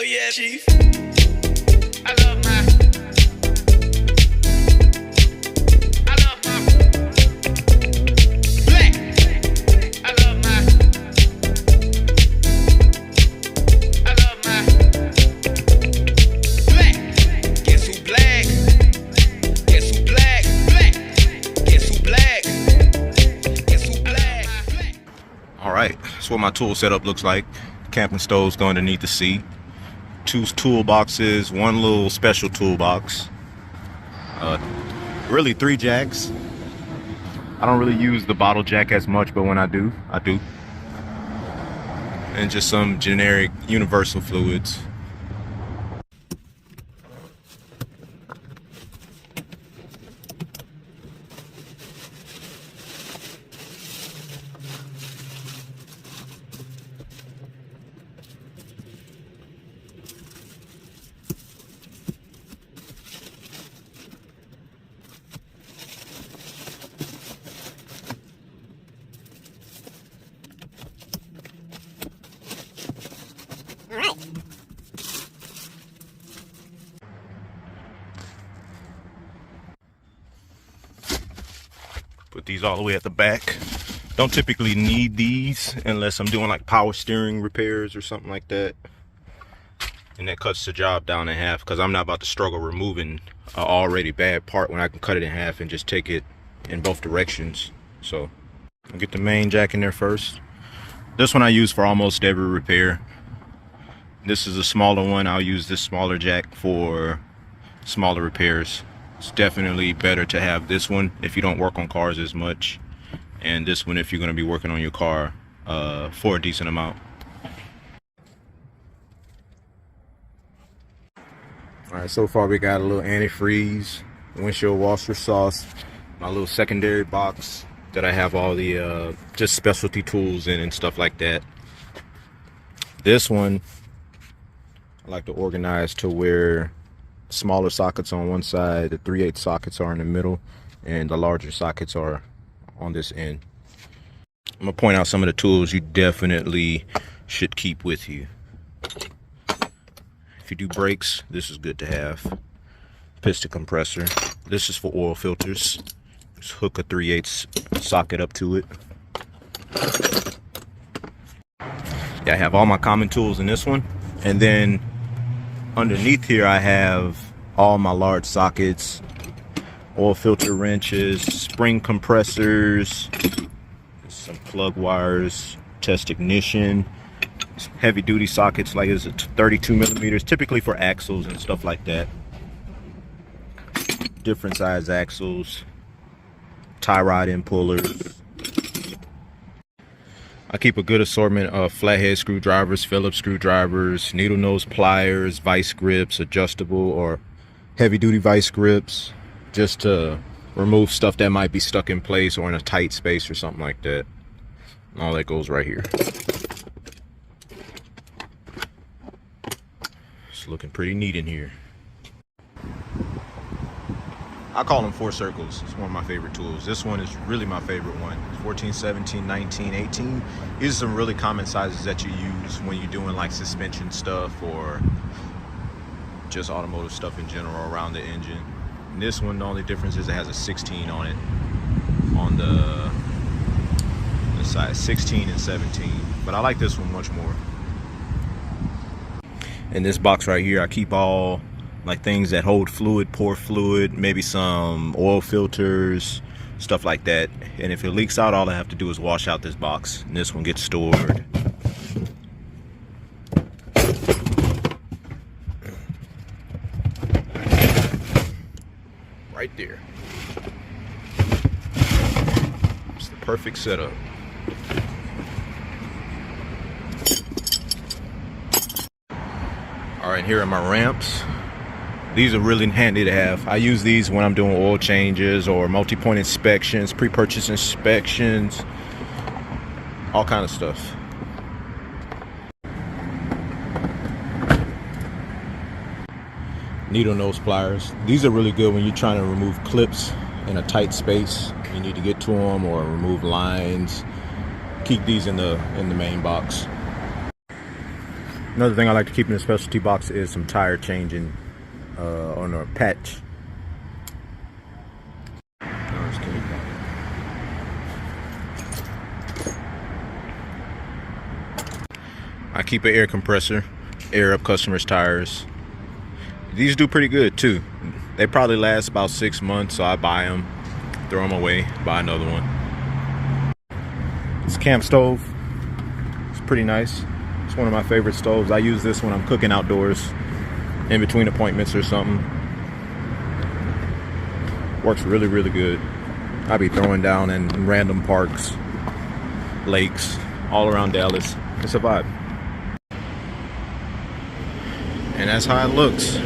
yeah, Chief. I love my black. I love my black. Guess who black? Guess who black? Black. Guess who black? Guess who black? All right, that's what my tool setup looks like. Camping stoves go underneath the seat. 2 toolboxes, 1 little special toolbox. Really 3 jacks. I don't really use the bottle jack as much, but when I do, I do. And just some generic universal fluids. Put these all the way at the back. Don't typically need these unless I'm doing like power steering repairs or something like that. And that cuts the job down in half because I'm not about to struggle removing an already bad part when I can cut it in half and just take it in both directions. So I'll get the main jack in there first. This one I use for almost every repair. This is a smaller one. I'll use this smaller jack for smaller repairs. It's definitely better to have this one if you don't work on cars as much, and this one if you're going to be working on your car for a decent amount. All right, so far we got a little antifreeze, windshield washer sauce, my little secondary box that I have all the just specialty tools in and stuff like that. This one I like to organize to where smaller sockets on one side, the 3/8 sockets are in the middle, and the larger sockets are on this end. I'm gonna point out some of the tools you definitely should keep with you. If you do brakes, this is good to have. Piston compressor. This is for oil filters. Just hook a 3/8 socket up to it. Yeah, I have all my common tools in this one, and then underneath here I have all my large sockets, oil filter wrenches, spring compressors, some plug wires, test ignition, heavy duty sockets like this, 32 millimeters, typically for axles and stuff like that. Different size axles, tie rod end pullers. I keep a good assortment of flathead screwdrivers, Phillips screwdrivers, needle nose pliers, vice grips, adjustable or heavy duty vice grips, just to remove stuff that might be stuck in place or in a tight space or something like that. And all that goes right here. It's looking pretty neat in here. I call them 4 circles. It's one of my favorite tools. This one is really my favorite one. 14, 17, 19, 18. These are some really common sizes that you use when you're doing like suspension stuff or just automotive stuff in general around the engine. And this one, the only difference is it has a 16 on it. On the side, 16 and 17. But I like this one much more. In this box right here, I keep all like things that hold fluid, pour fluid, maybe some oil filters, stuff like that. And if it leaks out, all I have to do is wash out this box, and this one gets stored. Right there. It's the perfect setup. All right, here are my ramps. These are really handy to have. I use these when I'm doing oil changes or multi-point inspections, pre-purchase inspections, all kind of stuff. Needle nose pliers. These are really good when you're trying to remove clips in a tight space. You need to get to them or remove lines. Keep these in the main box. Another thing I like to keep in the specialty box is some tire changing on a patch. I keep an air compressor, air up customers' tires. These do pretty good too. They probably last about 6 months, so I buy them, throw them away, buy another one. This camp stove, it's pretty nice. It's one of my favorite stoves. I use this when I'm cooking outdoors, in between appointments or something. Works really, really good. I be throwing down in random parks, lakes, all around Dallas. It's a vibe. And that's how it looks.